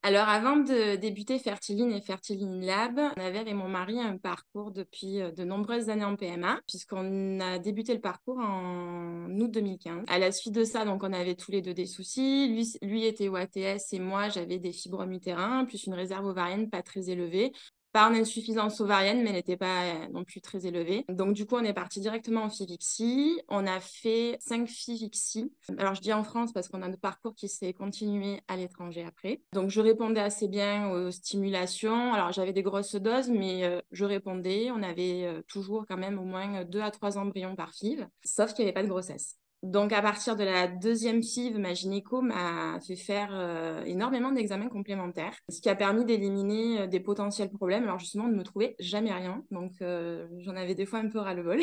Alors, avant de débuter Fertiline et Fertiline Lab, on avait avec mon mari un parcours depuis de nombreuses années en PMA, puisqu'on a débuté le parcours en août 2015. À la suite de ça, donc, on avait tous les deux des soucis. Lui était OATS et moi, j'avais des fibromes utérins, plus une réserve ovarienne pas très élevée. Pas en insuffisance ovarienne, mais elle n'était pas non plus très élevée. Donc, du coup, on est parti directement en FIV-ICSI. On a fait 5 FIV-ICSI. Alors, je dis en France parce qu'on a notre parcours qui s'est continué à l'étranger après. Donc, je répondais assez bien aux stimulations. Alors, j'avais des grosses doses, mais je répondais. On avait toujours quand même au moins 2 à 3 embryons par FIV, sauf qu'il n'y avait pas de grossesse. Donc, à partir de la deuxième FIV, ma gynéco m'a fait faire énormément d'examens complémentaires, ce qui a permis d'éliminer des potentiels problèmes. Alors, justement, on ne me trouvait jamais rien. Donc, j'en avais des fois un peu ras-le-bol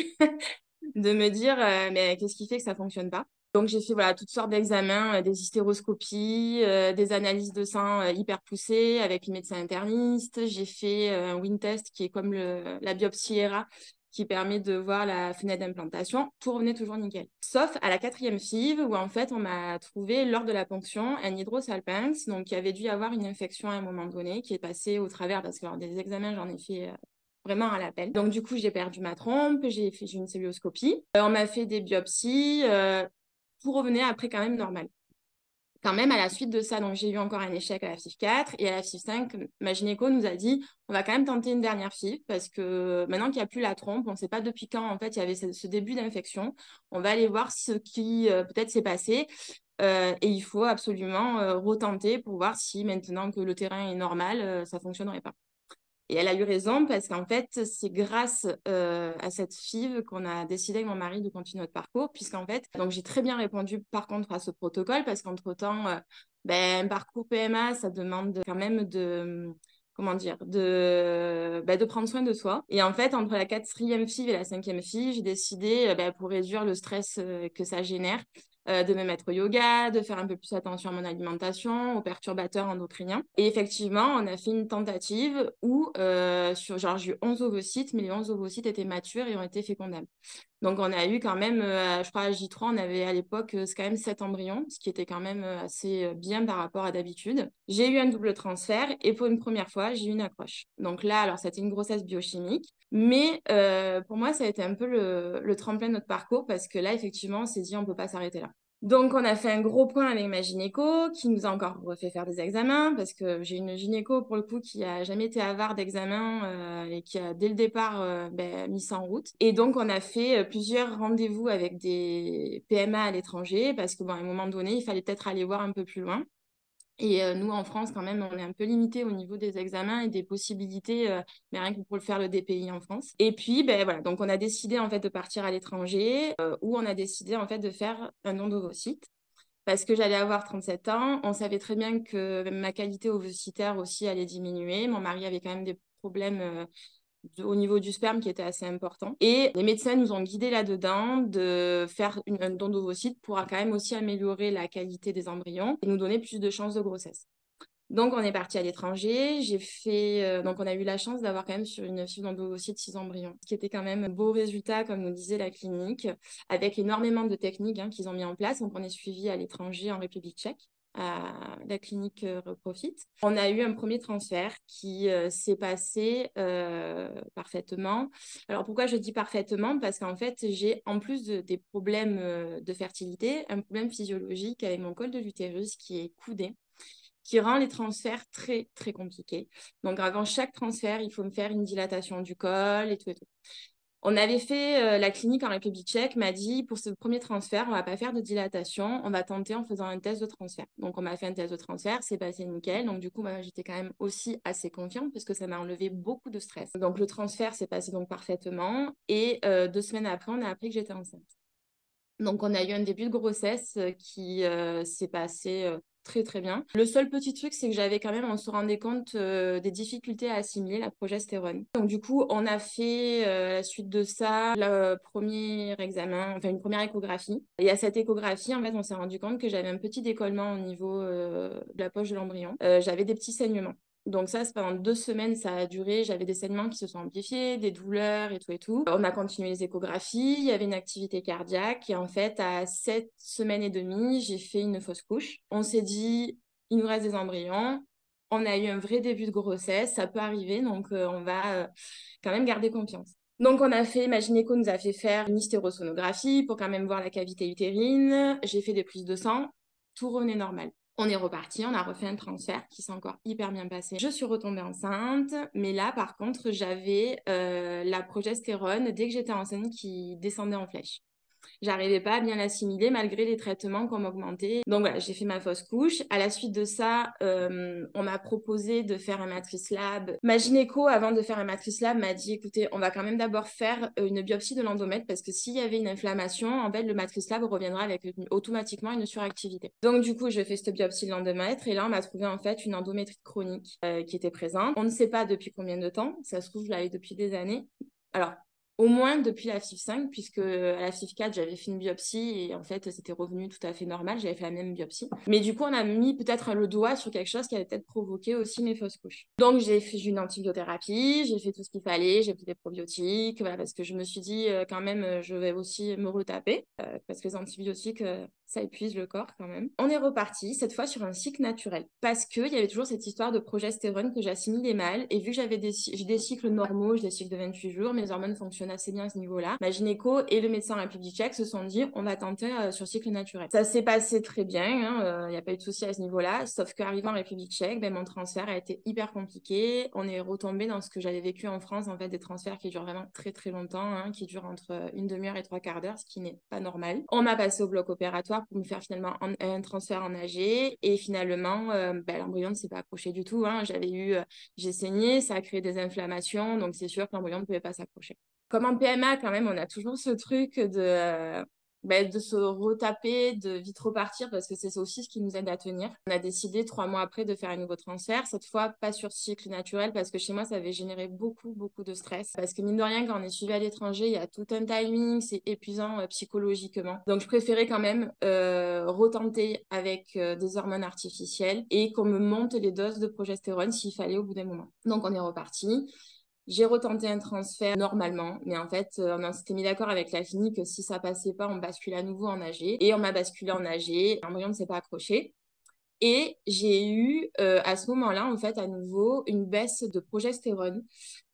de me dire, mais qu'est-ce qui fait que ça ne fonctionne pas? Donc, j'ai fait voilà, toutes sortes d'examens, des hystéroscopies, des analyses de sang hyper poussées avec les médecins internistes. J'ai fait un WIN test qui est comme la biopsie ERA qui permet de voir la fenêtre d'implantation. Tout revenait toujours nickel. Sauf à la quatrième FIV où en fait on m'a trouvé lors de la ponction un hydrosalpinx, donc qui avait dû avoir une infection à un moment donné qui est passée au travers parce que lors des examens j'en ai fait vraiment à l'appel. Donc du coup j'ai perdu ma trompe, j'ai une celluloscopie, on m'a fait des biopsies, tout revenait après quand même normal. Quand même, à la suite de ça, donc j'ai eu encore un échec à la FIV 4 et à la FIV 5, ma gynéco nous a dit on va quand même tenter une dernière FIV parce que maintenant qu'il n'y a plus la trompe, on ne sait pas depuis quand en fait il y avait ce début d'infection. On va aller voir ce qui peut-être s'est passé et il faut absolument retenter pour voir si maintenant que le terrain est normal, ça ne fonctionnerait pas. Et elle a eu raison parce qu'en fait, c'est grâce à cette FIV qu'on a décidé avec mon mari de continuer notre parcours, puisqu'en fait, donc j'ai très bien répondu par contre à ce protocole parce qu'entre-temps, un parcours PMA, ça demande quand même de, comment dire, de prendre soin de soi. Et en fait, entre la quatrième FIV et la cinquième FIV, j'ai décidé, pour réduire le stress que ça génère, de me mettre au yoga, de faire un peu plus attention à mon alimentation, aux perturbateurs endocriniens. Et effectivement, on a fait une tentative où, genre, j'ai eu 11 ovocytes, mais les 11 ovocytes étaient matures et ont été fécondables. Donc, on a eu quand même, je crois, à J3, on avait à l'époque, c'est quand même 7 embryons, ce qui était quand même assez bien par rapport à d'habitude. J'ai eu un double transfert et pour une première fois, j'ai eu une accroche. Donc là, alors, c'était une grossesse biochimique. Mais pour moi, ça a été un peu le tremplin de notre parcours parce que là, effectivement, on s'est dit, on ne peut pas s'arrêter là. Donc, on a fait un gros point avec ma gynéco qui nous a encore refait faire des examens parce que j'ai une gynéco, pour le coup, qui a jamais été avare d'examens et qui a, dès le départ, mis ça en route. Et donc, on a fait plusieurs rendez-vous avec des PMA à l'étranger parce qu'à un moment donné, il fallait peut-être aller voir un peu plus loin. Et nous, en France, quand même, on est un peu limité au niveau des examens et des possibilités, mais rien que pour le faire le DPI en France. Et puis, voilà, donc on a décidé en fait de partir à l'étranger, où on a décidé en fait de faire un don d'ovocytes parce que j'allais avoir 37 ans. On savait très bien que ma qualité ovocytaire aussi allait diminuer. Mon mari avait quand même des problèmes au niveau du sperme qui était assez important. Et les médecins nous ont guidés là-dedans de faire un don d'ovocytes pour quand même aussi améliorer la qualité des embryons et nous donner plus de chances de grossesse. Donc, on est parti à l'étranger. J'ai fait, donc, on a eu la chance d'avoir quand même sur une FIV d'ovocytes 6 embryons, ce qui était quand même un beau résultat, comme nous disait la clinique, avec énormément de techniques qu'ils ont mis en place. Donc, on est suivi à l'étranger en République tchèque, à la clinique Reprofit. On a eu un premier transfert qui s'est passé parfaitement. Alors, pourquoi je dis parfaitement? Parce qu'en fait, j'ai, en plus des problèmes de fertilité, un problème physiologique avec mon col de l'utérus qui est coudé qui rend les transferts très, très compliqués. Donc, avant chaque transfert, il faut me faire une dilatation du col et tout et tout. On avait fait, la clinique en République tchèque m'a dit, pour ce premier transfert, on ne va pas faire de dilatation, on va tenter en faisant un test de transfert. Donc, on m'a fait un test de transfert, c'est passé nickel. Donc, du coup, j'étais quand même aussi assez confiante parce que ça m'a enlevé beaucoup de stress. Donc, le transfert s'est passé donc parfaitement. Et 2 semaines après, on a appris que j'étais enceinte. Donc, on a eu un début de grossesse qui s'est passé très, très bien. Le seul petit truc, c'est que j'avais quand même, on se rendait compte des difficultés à assimiler la progestérone. Donc, du coup, on a fait, à la suite de ça, le premier examen, enfin une première échographie. Et à cette échographie, en fait, on s'est rendu compte que j'avais un petit décollement au niveau de la poche de l'embryon. J'avais des petits saignements. Donc ça, c'est pendant 2 semaines, ça a duré. J'avais des saignements qui se sont amplifiés, des douleurs et tout et tout. On a continué les échographies, il y avait une activité cardiaque. Et en fait, à 7 semaines et demie, j'ai fait une fausse couche. On s'est dit, il nous reste des embryons. On a eu un vrai début de grossesse, ça peut arriver, donc on va quand même garder confiance. Donc on a fait, ma gynéco nous a fait faire une hystérosonographie pour quand même voir la cavité utérine. J'ai fait des prises de sang, tout revenait normal. On est reparti, on a refait un transfert qui s'est encore hyper bien passé. Je suis retombée enceinte, mais là par contre j'avais la progestérone dès que j'étais enceinte qui descendait en flèche. J'arrivais pas à bien l'assimiler malgré les traitements qu'on m'augmentait. Donc voilà, j'ai fait ma fausse couche. À la suite de ça, on m'a proposé de faire un matrice lab. Ma gynéco, avant de faire un matrice lab, m'a dit, écoutez, on va quand même d'abord faire une biopsie de l'endomètre parce que s'il y avait une inflammation, en fait, le matrice lab reviendra avec automatiquement une suractivité. Donc du coup, je fais cette biopsie de l'endomètre et là, on m'a trouvé en fait une endométrite chronique qui était présente. On ne sait pas depuis combien de temps. Ça se trouve, je l'avais depuis des années. Alors, au moins depuis la FIV5, puisque à la FIV4, j'avais fait une biopsie et en fait, c'était revenu tout à fait normal. J'avais fait la même biopsie. Mais du coup, on a mis peut-être le doigt sur quelque chose qui avait peut-être provoqué aussi mes fausses couches. Donc, j'ai fait une antibiothérapie, j'ai fait tout ce qu'il fallait, j'ai pris des probiotiques, voilà, parce que je me suis dit quand même, je vais aussi me retaper, parce que les antibiotiques, ça épuise le corps quand même. On est reparti, cette fois sur un cycle naturel, parce qu'il y avait toujours cette histoire de progestérone que j'assimilais mal. Et vu que j'ai des cycles normaux, j'ai des cycles de 28 jours, mes hormones fonctionnent assez bien à ce niveau-là. Ma gynéco et le médecin en République tchèque se sont dit, on va tenter sur cycle naturel. Ça s'est passé très bien, il n'y a pas eu de souci à ce niveau-là, sauf qu'arrivant en République tchèque, mon transfert a été hyper compliqué. On est retombé dans ce que j'avais vécu en France, en fait, des transferts qui durent vraiment très très longtemps, qui durent entre une demi-heure et 3/4 d'heure, ce qui n'est pas normal. On m'a passé au bloc opératoire pour me faire finalement un transfert en AG et finalement, l'embryon ne s'est pas accroché du tout. J'ai saigné, ça a créé des inflammations, donc c'est sûr que l'embryon ne pouvait pas s'accrocher. Comme en PMA, quand même, on a toujours ce truc de se retaper, de vite repartir, parce que c'est aussi ce qui nous aide à tenir. On a décidé 3 mois après de faire un nouveau transfert, cette fois pas sur cycle naturel, parce que chez moi, ça avait généré beaucoup, beaucoup de stress. Parce que mine de rien, quand on est suivi à l'étranger, il y a tout un timing, c'est épuisant psychologiquement. Donc, je préférais quand même retenter avec des hormones artificielles et qu'on me monte les doses de progestérone s'il fallait au bout d'un moment. Donc, on est reparti. J'ai retenté un transfert normalement, mais en fait, on s'était mis d'accord avec la clinique que si ça passait pas, on bascule à nouveau en AG. Et on m'a basculé en AG. L'embryon ne s'est pas accroché. Et j'ai eu à ce moment-là, en fait, à nouveau, une baisse de progestérone.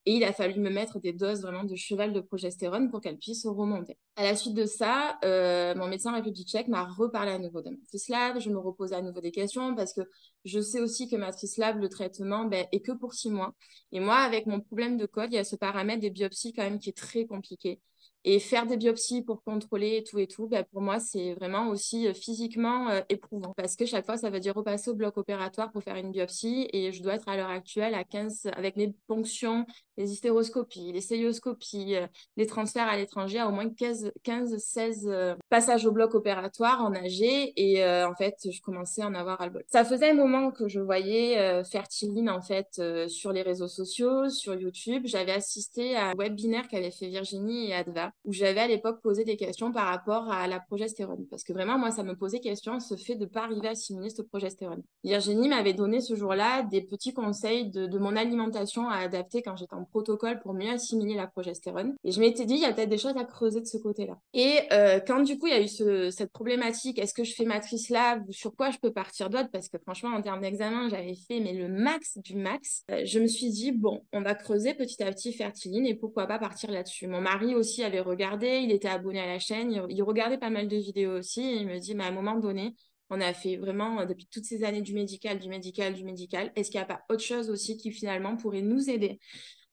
Et il a fallu me mettre des doses vraiment de cheval de progestérone pour qu'elle puisse remonter. À la suite de ça, mon médecin en République tchèque m'a reparlé à nouveau de matrice lab. Je me repose à nouveau des questions parce que je sais aussi que matrice lab, le traitement est que pour 6 mois. Et moi, avec mon problème de code, il y a ce paramètre des biopsies quand même qui est très compliqué. Et faire des biopsies pour contrôler et tout, pour moi, c'est vraiment aussi physiquement éprouvant. Parce que chaque fois, ça veut dire repasser au bloc opératoire pour faire une biopsie. Et je dois être à l'heure actuelle à 15, avec mes ponctions, les hystéroscopies, les célioscopies, les transferts à l'étranger, à au moins 16 passages au bloc opératoire en AG. Et en fait, je commençais à en avoir ras-le-bol. Ça faisait un moment que je voyais Fertiline, en fait, sur les réseaux sociaux, sur YouTube. J'avais assisté à un webinaire qu'avaient fait Virginie et Adva, où j'avais à l'époque posé des questions par rapport à la progestérone. Parce que vraiment, moi, ça me posait question, ce fait de ne pas arriver à assimiler cette progestérone. Virginie m'avait donné ce jour-là des petits conseils de mon alimentation à adapter quand j'étais en protocole pour mieux assimiler la progestérone. Et je m'étais dit, il y a peut-être des choses à creuser de ce côté-là. Et quand du coup, il y a eu cette problématique, est-ce que je fais matrice lab ou sur quoi je peux partir d'autre? Parce que franchement, en termes d'examen, j'avais fait mais le max du max. Je me suis dit, bon, on va creuser petit à petit Fertiline et pourquoi pas partir là-dessus. Mon mari aussi avait regardé, il était abonné à la chaîne, il regardait pas mal de vidéos aussi et il me dit, mais à un moment donné, on a fait vraiment depuis toutes ces années du médical, du médical, du médical. Est-ce qu'il n'y a pas autre chose aussi qui finalement pourrait nous aider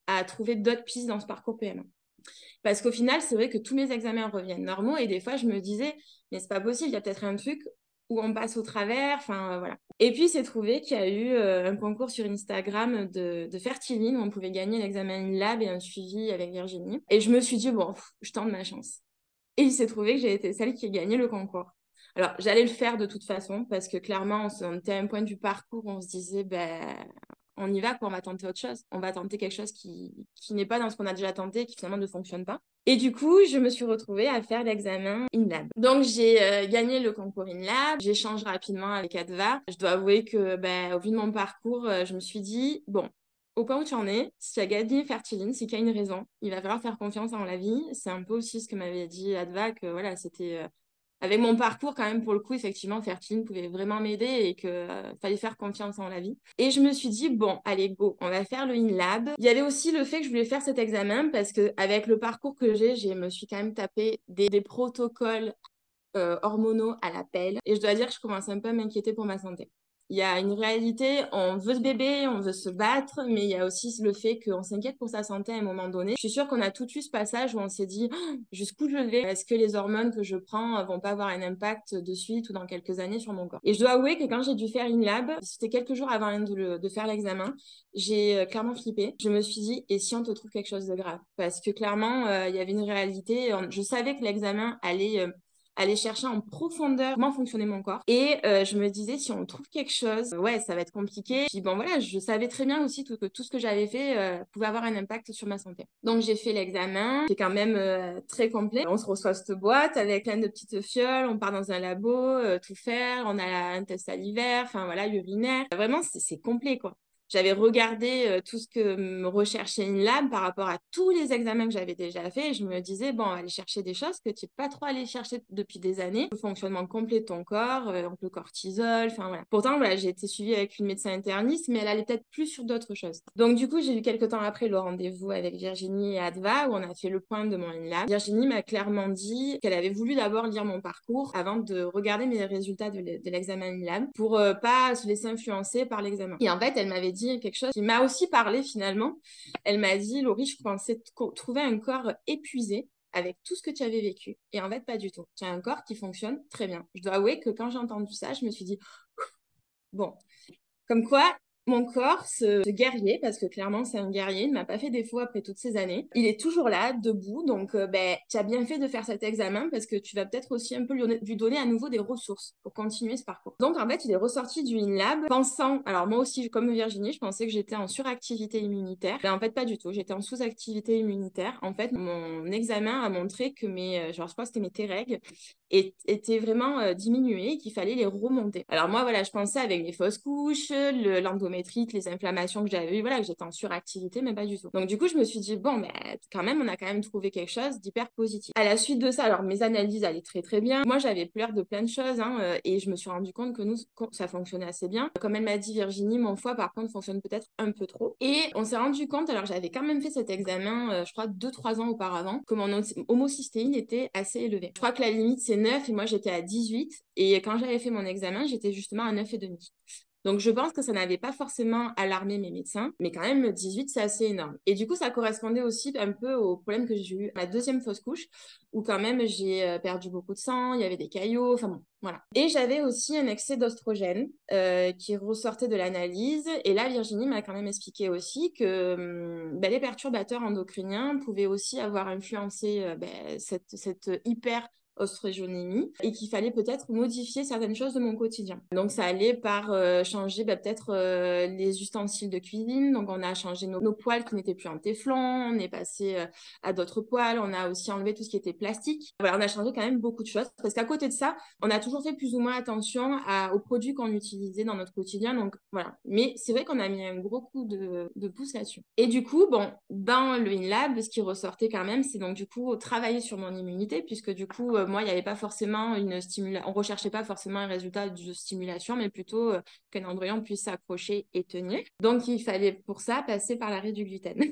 à trouver d'autres pistes dans ce parcours PMA? Parce qu'au final, c'est vrai que tous mes examens reviennent normaux et des fois, je me disais, mais c'est pas possible, il y a peut-être un truc où on passe au travers, enfin voilà. Et puis, c'est trouvé qu'il y a eu un concours sur Instagram de Fertiline où on pouvait gagner l'examen InLab et un suivi avec Virginie. Et je me suis dit, bon, je tente ma chance. Et il s'est trouvé que j'ai été celle qui a gagné le concours. Alors, j'allais le faire de toute façon parce que clairement, on était à un point du parcours où on se disait, on y va, quoi, on va tenter autre chose. On va tenter quelque chose qui n'est pas dans ce qu'on a déjà tenté, qui finalement ne fonctionne pas. Et du coup, je me suis retrouvée à faire l'examen InLab. Donc, j'ai gagné le concours InLab. J'échange rapidement avec Adva. Je dois avouer que, au vu de mon parcours, je me suis dit, bon, au point où tu en es, si tu as gagné Fertiline, c'est qu'il y a une raison. Il va falloir faire confiance en la vie. C'est un peu aussi ce que m'avait dit Adva, que voilà, c'était avec mon parcours, quand même, pour le coup, effectivement, Fertiline pouvait vraiment m'aider et qu'il fallait faire confiance en la vie. Et je me suis dit, bon, allez, go, on va faire le InLab. Il y avait aussi le fait que je voulais faire cet examen parce que avec le parcours que j'ai, je me suis quand même tapé des protocoles hormonaux à l'appel. Et je dois dire que je commence un peu à m'inquiéter pour ma santé. Il y a une réalité, on veut ce bébé, on veut se battre, mais il y a aussi le fait qu'on s'inquiète pour sa santé à un moment donné. Je suis sûre qu'on a tout eu ce passage où on s'est dit jusqu'où je vais, est-ce que les hormones que je prends vont pas avoir un impact de suite ou dans quelques années sur mon corps. Et je dois avouer que quand j'ai dû faire une lab, c'était quelques jours avant de faire l'examen, j'ai clairement flippé. Je me suis dit, et si on te trouve quelque chose de grave? Parce que clairement, il y avait une réalité. Je savais que l'examen allait aller chercher en profondeur comment fonctionnait mon corps. Et je me disais, si on trouve quelque chose, ouais, ça va être compliqué. Puis bon, voilà, je savais très bien aussi que tout ce que j'avais fait pouvait avoir un impact sur ma santé. Donc j'ai fait l'examen, c'est quand même très complet. On se reçoit cette boîte avec plein de petites fioles, on part dans un labo, tout faire, on a un test salivaire, enfin voilà, urinaire. Vraiment, c'est complet, quoi. J'avais regardé tout ce que me recherchait une lab par rapport à tous les examens que j'avais déjà fait. Et je me disais, bon, on va aller chercher des choses que tu n'es pas trop allé chercher depuis des années. Le fonctionnement complet de ton corps, donc le cortisol, enfin voilà. Pourtant, voilà, j'ai été suivie avec une médecin interniste, mais elle allait peut-être plus sur d'autres choses. Donc du coup, j'ai eu quelques temps après le rendez-vous avec Virginie et Adva, où on a fait le point de mon lab. Virginie m'a clairement dit qu'elle avait voulu d'abord lire mon parcours avant de regarder mes résultats de l'examen lab pour pas se laisser influencer par l'examen. Et en fait, elle m'avait dit quelque chose qui m'a aussi parlé finalement. Elle m'a dit, Laurie, je pensais trouver un corps épuisé avec tout ce que tu avais vécu. Et en fait, pas du tout. Tu as un corps qui fonctionne très bien. Je dois avouer que quand j'ai entendu ça, je me suis dit, bon, comme quoi, mon corps, ce guerrier, parce que clairement c'est un guerrier, ne m'a pas fait défaut après toutes ces années. Il est toujours là, debout. Donc, ben, tu as bien fait de faire cet examen parce que tu vas peut-être aussi un peu lui donner à nouveau des ressources pour continuer ce parcours. Donc, en fait, il est ressorti du InLab pensant, alors moi aussi, comme Virginie, je pensais que j'étais en suractivité immunitaire. Ben, en fait, pas du tout. J'étais en sous-activité immunitaire. En fait, mon examen a montré que genre, je crois que c'était mes T-règles, étaient vraiment diminuées et qu'il fallait les remonter. Alors moi, voilà, je pensais avec les fausses couches, l'endométrite, les inflammations que j'avais eues, voilà, que j'étais en suractivité, mais pas du tout. Donc du coup, je me suis dit, bon, mais quand même, on a quand même trouvé quelque chose d'hyper positif. À la suite de ça, alors mes analyses allaient très très bien. Moi, j'avais peur de plein de choses et je me suis rendu compte que nous, ça fonctionnait assez bien. Comme elle m'a dit, Virginie, mon foie, par contre, fonctionne peut-être un peu trop. Et on s'est rendu compte, alors j'avais quand même fait cet examen, je crois, 2-3 ans auparavant, que mon homocystéine était assez élevée. Je crois que la limite, c'est 9 et moi, j'étais à 18. Et quand j'avais fait mon examen, j'étais justement à 9,5. Donc, je pense que ça n'avait pas forcément alarmé mes médecins, mais quand même, 18, c'est assez énorme. Et du coup, ça correspondait aussi un peu au problème que j'ai eu à ma deuxième fausse couche, où quand même, j'ai perdu beaucoup de sang, il y avait des caillots, enfin bon, voilà. Et j'avais aussi un excès d'ostrogène qui ressortait de l'analyse. Et là, Virginie m'a quand même expliqué aussi que les perturbateurs endocriniens pouvaient aussi avoir influencé cette hyper oestrogénémie et qu'il fallait peut-être modifier certaines choses de mon quotidien. Donc ça allait par changer peut-être les ustensiles de cuisine. Donc on a changé nos poêles qui n'étaient plus en téflon, on est passé à d'autres poêles, on a aussi enlevé tout ce qui était plastique. Voilà, on a changé quand même beaucoup de choses parce qu'à côté de ça, on a toujours fait plus ou moins attention aux produits qu'on utilisait dans notre quotidien. Donc voilà. Mais c'est vrai qu'on a mis un gros coup de pouce là-dessus. Et du coup, bon, dans le InLab, ce qui ressortait quand même, c'est donc du coup travailler sur mon immunité puisque du coup, moi, il n'y avait pas forcément une stimulation, on recherchait pas forcément un résultat de stimulation, mais plutôt qu'un embryon puisse s'accrocher et tenir. Donc, il fallait pour ça passer par l'arrêt du gluten.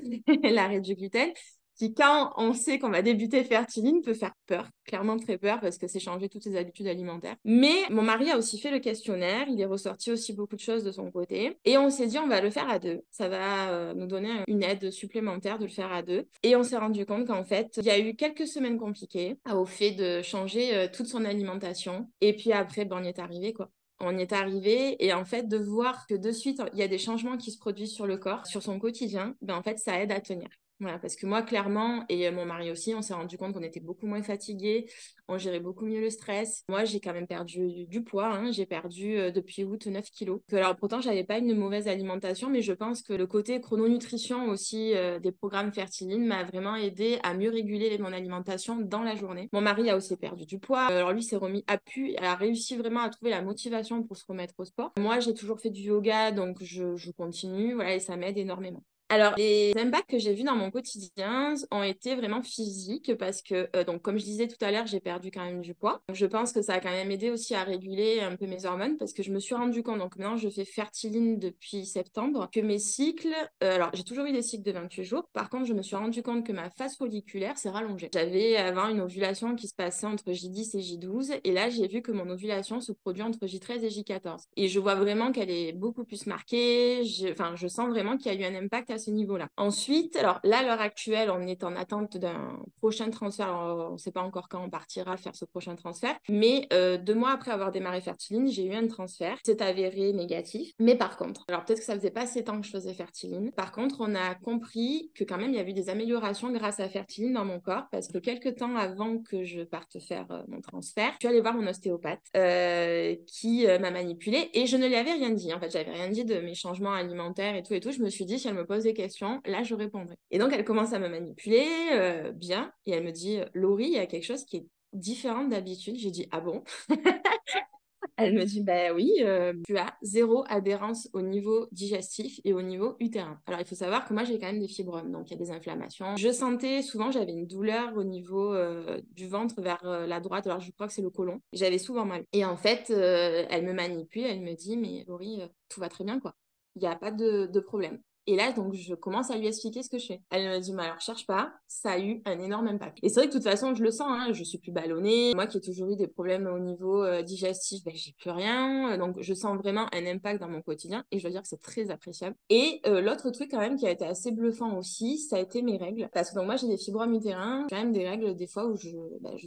L'arrêt du gluten, qui, quand on sait qu'on va débuter Fertiline, peut faire peur, clairement très peur, parce que c'est changer toutes ses habitudes alimentaires. Mais mon mari a aussi fait le questionnaire, il est ressorti aussi beaucoup de choses de son côté, et on s'est dit, on va le faire à deux. Ça va nous donner une aide supplémentaire de le faire à deux. Et on s'est rendu compte qu'en fait, il y a eu quelques semaines compliquées au fait de changer toute son alimentation. Et puis après, ben, on y est arrivé, quoi. On y est arrivé et en fait de voir que de suite il y a des changements qui se produisent sur le corps, sur son quotidien, ben en fait ça aide à tenir. Voilà, parce que moi, clairement, et mon mari aussi, on s'est rendu compte qu'on était beaucoup moins fatigués, on gérait beaucoup mieux le stress. Moi, j'ai quand même perdu du poids, hein. J'ai perdu depuis août 9 kilos. Alors pourtant, j'avais pas une mauvaise alimentation, mais je pense que le côté chrononutrition aussi des programmes Fertiline m'a vraiment aidé à mieux réguler mon alimentation dans la journée. Mon mari a aussi perdu du poids. Alors lui s'est remis a réussi vraiment à trouver la motivation pour se remettre au sport. Moi, j'ai toujours fait du yoga, donc je continue, voilà, et ça m'aide énormément. Alors, les impacts que j'ai vus dans mon quotidien ont été vraiment physiques parce que, donc, comme je disais tout à l'heure, j'ai perdu quand même du poids. Donc, je pense que ça a quand même aidé aussi à réguler un peu mes hormones parce que je me suis rendu compte, donc maintenant je fais Fertiline depuis septembre, que mes cycles, alors j'ai toujours eu des cycles de 28 jours. Par contre, je me suis rendu compte que ma phase folliculaire s'est rallongée. J'avais avant une ovulation qui se passait entre J10 et J12 et là, j'ai vu que mon ovulation se produit entre J13 et J14. Et je vois vraiment qu'elle est beaucoup plus marquée. Enfin, je sens vraiment qu'il y a eu un impact à ce niveau-là. Ensuite, alors là, à l'heure actuelle, on est en attente d'un prochain transfert. Alors, on ne sait pas encore quand on partira faire ce prochain transfert. Mais 2 mois après avoir démarré Fertiline, j'ai eu un transfert. C'est avéré négatif. Mais par contre, alors peut-être que ça faisait pas 7 ans que je faisais Fertiline. Par contre, on a compris que quand même, il y avait eu des améliorations grâce à Fertiline dans mon corps. Parce que quelques temps avant que je parte faire mon transfert, je suis allée voir mon ostéopathe qui m'a manipulée et je ne lui avais rien dit. En fait, j'avais rien dit de mes changements alimentaires et tout et tout. Je me suis dit, si elle me pose des questions, là, je répondrai. Et donc, elle commence à me manipuler bien et elle me dit, Laurie, il y a quelque chose qui est différent d'habitude. J'ai dit, ah bon? Elle me dit, bah oui, tu as zéro adhérence au niveau digestif et au niveau utérin. Alors, il faut savoir que moi, j'ai quand même des fibromes, donc il y a des inflammations. Je sentais souvent, j'avais une douleur au niveau du ventre vers la droite, alors je crois que c'est le côlon. J'avais souvent mal. Et en fait, elle me manipule, elle me dit, mais Laurie, tout va très bien, quoi. Il n'y a pas de problème. Et là, donc, je commence à lui expliquer ce que je fais. Elle me dit, mais alors, cherche pas, ça a eu un énorme impact. Et c'est vrai que de toute façon, je le sens, hein, je suis plus ballonnée. Moi qui ai toujours eu des problèmes au niveau digestif, ben, j'ai plus rien. Donc, je sens vraiment un impact dans mon quotidien et je dois dire que c'est très appréciable. Et l'autre truc quand même qui a été assez bluffant aussi, ça a été mes règles. Parce que donc, moi, j'ai des fibromes utérins, quand même des règles des fois où je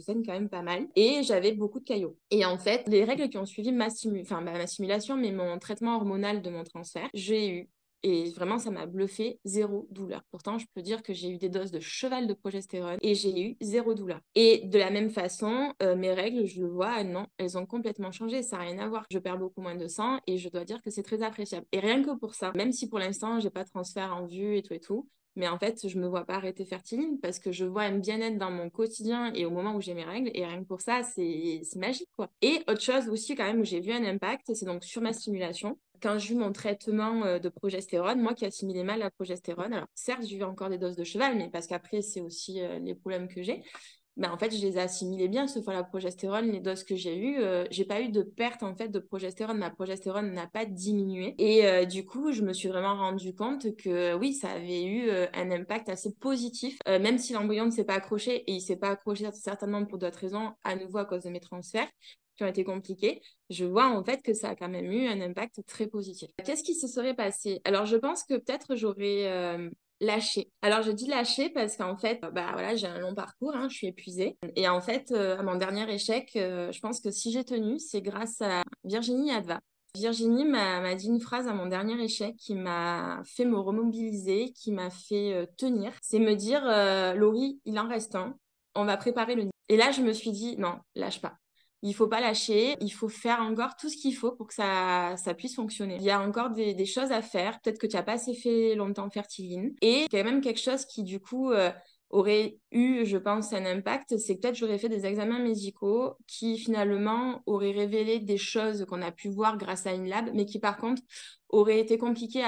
saigne quand même pas mal. Et j'avais beaucoup de caillots. Et en fait, les règles qui ont suivi ma stimulation, mais mon traitement hormonal de mon transfert, j'ai eu et vraiment, ça m'a bluffé, zéro douleur. Pourtant, je peux dire que j'ai eu des doses de cheval de progestérone et j'ai eu zéro douleur. Et de la même façon, mes règles, je le vois, non, elles ont complètement changé. Ça n'a rien à voir. Je perds beaucoup moins de sang et je dois dire que c'est très appréciable. Et rien que pour ça, même si pour l'instant, j'ai pas de transfert en vue et tout, mais en fait, je me vois pas arrêter Fertiline parce que je vois un bien-être dans mon quotidien et au moment où j'ai mes règles. Et rien que pour ça, c'est magique, quoi. Et autre chose aussi, quand même, où j'ai vu un impact, c'est donc sur ma stimulation. Quand j'ai eu mon traitement de progestérone, moi qui assimilais mal la progestérone, alors certes, j'ai eu encore des doses de cheval, mais parce qu'après, c'est aussi les problèmes que j'ai. Ben, en fait, je les ai assimilées bien, ce fois la progestérone, les doses que j'ai eues. J'ai pas eu de perte en fait de progestérone. Ma progestérone n'a pas diminué. Et du coup, je me suis vraiment rendu compte que oui, ça avait eu un impact assez positif, même si l'embryon ne s'est pas accroché et il s'est pas accroché certainement pour d'autres raisons, à nouveau à cause de mes transferts qui ont été compliqués, je vois en fait que ça a quand même eu un impact très positif. Qu'est-ce qui se serait passé? Alors, je pense que peut-être j'aurais lâché. Alors, je dis lâcher parce qu'en fait, bah voilà, j'ai un long parcours, hein, je suis épuisée. Et en fait, à mon dernier échec, je pense que si j'ai tenu, c'est grâce à Virginie Adva. Virginie m'a dit une phrase à mon dernier échec qui m'a fait me remobiliser, qui m'a fait tenir. C'est me dire, Laurie, il en reste un, on va préparer le nid. Et là, je me suis dit, non, lâche pas. Il faut pas lâcher, il faut faire encore tout ce qu'il faut pour que ça puisse fonctionner. Il y a encore des choses à faire. Peut-être que tu n'as pas assez fait longtemps Fertiline. Et il y a même quelque chose qui, du coup, aurait eu, je pense, un impact, c'est que peut-être j'aurais fait des examens médicaux qui, finalement, auraient révélé des choses qu'on a pu voir grâce à une lab, mais qui, par contre, auraient été compliquées,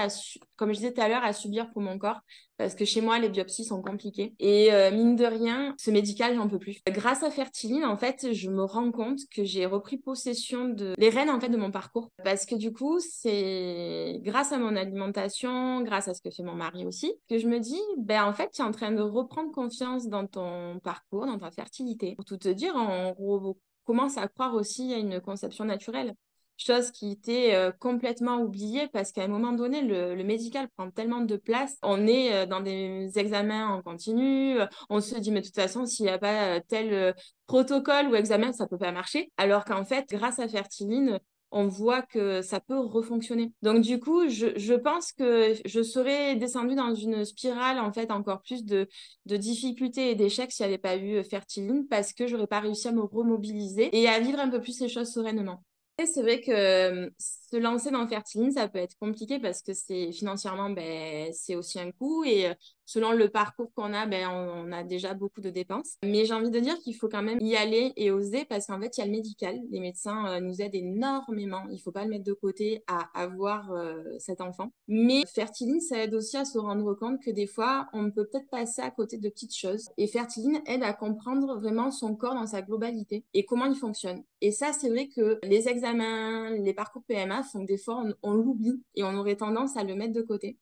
comme je disais tout à l'heure, à subir pour mon corps. Parce que chez moi, les biopsies sont compliquées. Et mine de rien, ce médical, j'en peux plus. Grâce à Fertiline, en fait, je me rends compte que j'ai repris possession les rênes, en fait, de mon parcours. Parce que du coup, c'est grâce à mon alimentation, grâce à ce que fait mon mari aussi, que je me dis, ben, en fait, tu es en train de reprendre confiance dans ton parcours, dans ta fertilité. Pour tout te dire, on commence à croire aussi à une conception naturelle. Chose qui était complètement oubliée parce qu'à un moment donné, le médical prend tellement de place. On est dans des examens en continu. On se dit, mais de toute façon, s'il n'y a pas tel protocole ou examen, ça ne peut pas marcher. Alors qu'en fait, grâce à Fertiline, on voit que ça peut refonctionner. Donc, du coup, je pense que je serais descendue dans une spirale, en fait, encore plus de difficultés et d'échecs s'il n'y avait pas eu Fertiline parce que j'aurais pas réussi à me remobiliser et à vivre un peu plus les choses sereinement. Et c'est vrai que se lancer dans Fertiline, ça peut être compliqué parce que c'est financièrement, ben, c'est aussi un coût. Et selon le parcours qu'on a, ben, on a déjà beaucoup de dépenses. Mais j'ai envie de dire qu'il faut quand même y aller et oser parce qu'en fait, il y a le médical. Les médecins nous aident énormément. Il ne faut pas le mettre de côté à avoir cet enfant. Mais Fertiline, ça aide aussi à se rendre compte que des fois, on peut peut-être passer à côté de petites choses. Et Fertiline aide à comprendre vraiment son corps dans sa globalité et comment il fonctionne. Et ça, c'est vrai que les examens, les parcours PMA font que des fois, on l'oublie et on aurait tendance à le mettre de côté.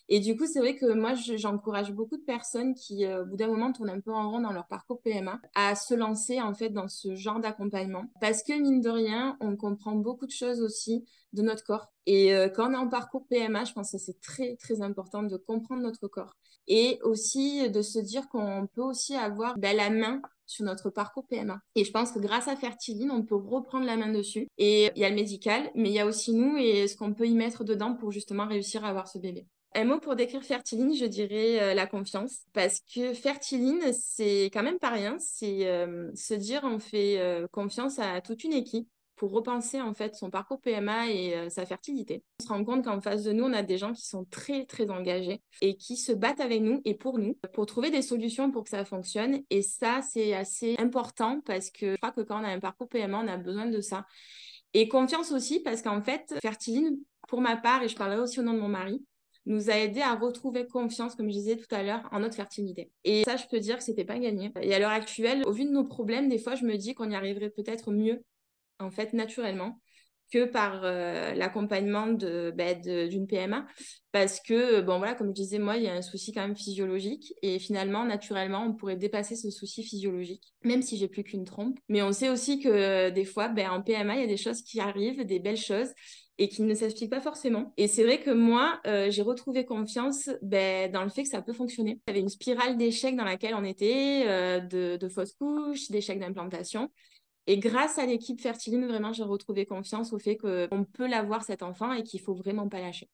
Et du coup, c'est vrai que moi, j'encourage beaucoup de personnes qui, au bout d'un moment, tournent un peu en rond dans leur parcours PMA à se lancer en fait dans ce genre d'accompagnement. Parce que mine de rien, on comprend beaucoup de choses aussi de notre corps. Et quand on est en parcours PMA, je pense que c'est très, très important de comprendre notre corps. Et aussi de se dire qu'on peut aussi avoir ben, la main sur notre parcours PMA. Et je pense que grâce à Fertiline, on peut reprendre la main dessus. Et il y a le médical, mais il y a aussi nous et ce qu'on peut y mettre dedans pour justement réussir à avoir ce bébé. Un mot pour décrire Fertiline, je dirais la confiance. Parce que Fertiline, c'est quand même pas rien. C'est se dire on fait confiance à toute une équipe pour repenser en fait son parcours PMA et sa fertilité. On se rend compte qu'en face de nous, on a des gens qui sont très très engagés et qui se battent avec nous et pour nous pour trouver des solutions pour que ça fonctionne. Et ça, c'est assez important parce que je crois que quand on a un parcours PMA, on a besoin de ça. Et confiance aussi parce qu'en fait, Fertiline, pour ma part, et je parlerai aussi au nom de mon mari, nous a aidé à retrouver confiance, comme je disais tout à l'heure, en notre fertilité. Et ça, je peux dire que c'était pas gagné. Et à l'heure actuelle, au vu de nos problèmes, des fois, je me dis qu'on y arriverait peut-être mieux, en fait, naturellement, que par l'accompagnement d'une PMA. Parce que, bon, voilà, comme je disais, moi, il y a un souci quand même physiologique. Et finalement, naturellement, on pourrait dépasser ce souci physiologique, même si j'ai plus qu'une trompe. Mais on sait aussi que des fois, ben, en PMA, il y a des choses qui arrivent, des belles choses et qui ne s'expliquent pas forcément. Et c'est vrai que moi, j'ai retrouvé confiance ben, dans le fait que ça peut fonctionner. Il y avait une spirale d'échecs dans laquelle on était, de fausses couches, d'échecs d'implantation. Et grâce à l'équipe Fertiline, vraiment, j'ai retrouvé confiance au fait qu'on peut l'avoir, cet enfant, et qu'il faut vraiment pas lâcher.